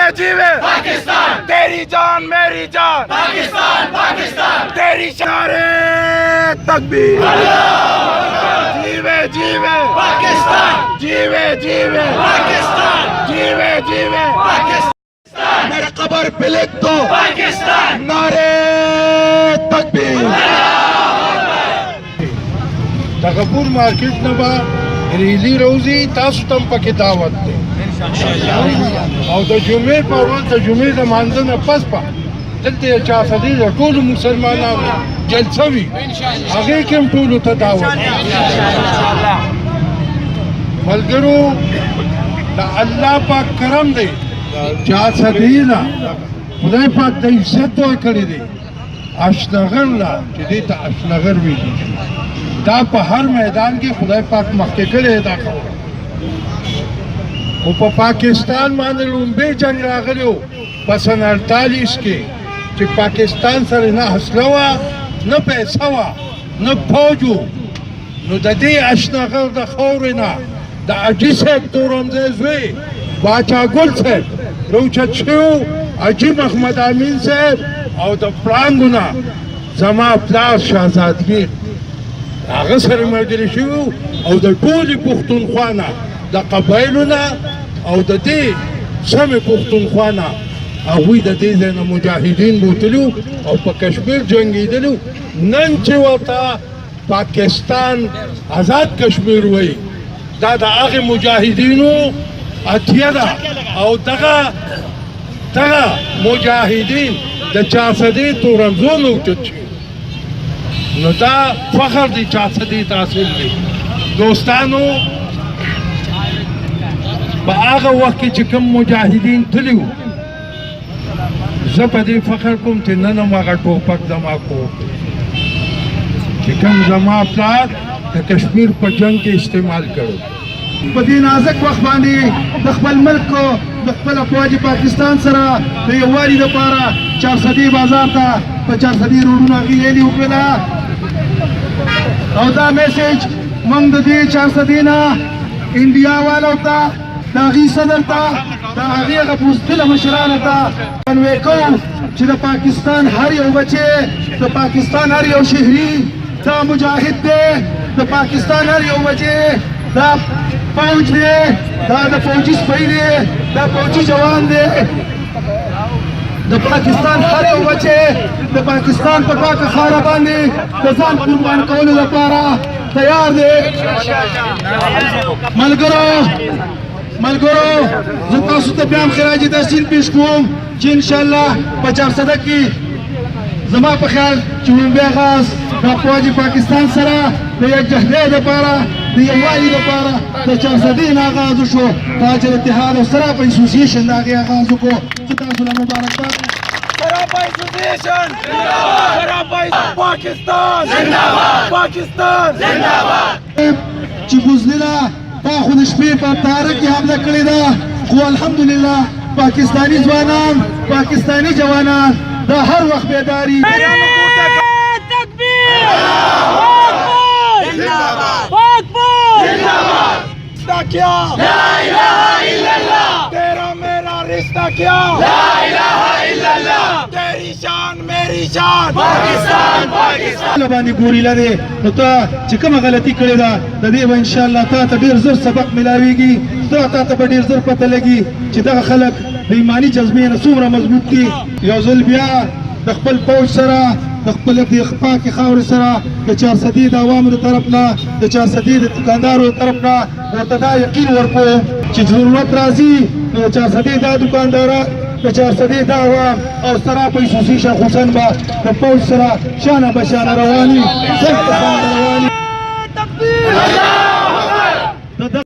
जीवे जीवे पाकिस्तान, तेरी जान मेरी जान पाकिस्तान, पाकिस्तान, तेरी नारे तकबीर, जीवे जीवे पाकिस्तान, जीवे जीवे पाकिस्तान, जीवे जीवे पाकिस्तान, मेरे कब्र पे लिख दो पाकिस्तान, नारे तकबीर। तगपुर मार्केट नबा ریلی روزی تاسو تم پکې دعوت دی او د جمعې په ورځ د جمعې د مانځه نه پس به دلته یو چاپدي د ټولو مسلمانانو جلسه وي هغې کې هم ټولو ته دعوت ملګرو د الله پاک کرم دی چاپدي نه خدای پاک د عزت ورکړی دی اشنغر لا چې دې ته اشنغر ویلی شي دا په هر میدان کې خدای پاک مخکې کړی دا خبره خو په پاکستان باندې لومبی جنګ راغلی و په سن 48 کې چې پاکستان سره نه حسله وه نه پیسه وه نه فوج و نو د دې اشنغر د خاورې نه د حاجي صاحب تورنځی زوی باچا ګل صاحب راوچت شوی و حاجي محمد امین صاحب او د پړانګو نه زما پلار شهزادګیر هغه سره ملګري شوي او د ټولې پښتونخوا نه د قبایلو نه او د دې سمې پښتونخوا نه هغوی د دې ځای نه مجاهدین بوتلي او په کشمیر جنګېدلي نن چې ورته پاکستان آزاد کشمیر وایي دا د هغې مجاهدینو اتیه ده او دغه مجاهدین د چارسدې تورنځو نه اوچت شوي نو دا فخر دی چارسدې تحصیل دی دوستانو په هغه وخت کې چې کوم مجاهدین تلي وو زه په دې فخر کوم چې نن هم هغه ټوپک زما کور دی چې کوم زما پلار د کشمیر په جنګ کې استعمال کړو په دې نازک وخت باندې د خپل ملک د خپل افواج پاکستان سره د یووالي لپاره چارسدې بازار ته په چارسدې روډونو هغې ریلي وکړله او دا میسیج موږ د دې چارسدې نه انډیا والو ته د هغې صدر ته د هغې هغه بزدله مشرانو ته کنوې کوو چې د پاکستان هر یو بچی د پاکستان هر یو شهري دا مجاهد دی د پاکستان هر یو بچی دا فوج دی دا د فوجي سپی دی دا فوجي جوان دی د پاکستان هر یو بچی د پاکستان په پاکه خاوره باندې د ځان قربان کولو لپاره تیار دی ملګرو زه تاسو ته بیا هم خراج تحسین پیش کوم چې انشاءالله په چارسده کې زما په خیال چې لومبی آغاز د افواج پاکستان سره د یکجهتۍ دپاره د یووالي دپاره د چارسدې نه آغاز وشو تاج الاتحاد او سراپا اسوسیشن د هغې آغاز وکړو زه تاسو له مبارکباد سراپا اسوسیشن سراپا پاکستان پاکستان چې بزدله تا خو د شپې په تاره کې حمله کړې ده خو الحمدلله پاکستاني ځوانان پاکستاني جوانان دا هر وخت بیداری کیا لا الہ الا اللہ تیرا میرا رشتہ کیا لا الہ الا اللہ تیری شان میری شان پاکستان پاکستان باندې ګوري لري نو ته چې کومه غلطي کړې ده د دې به انشاءالله تا ته ډېر زر سبق ملاویږي تا ته به ډېر زر پته لګي چې دغه خلک د ایماني جذبې نه څومره مضبوط دي یو ځل بیا د خپل پوځ سره د خپل د پاکې خاورې سره د چارسدې د عوامو د طرف نه د چارسدې د دکاندارو د طرف نه ورته دا یقین ورکړو چې ضرورت راځي نو د چارسدې دا دوکانداران د چارسدې دا عوام او سراپا اسوسیشن خصوصا به د پوځ سره شانه به شانه رواني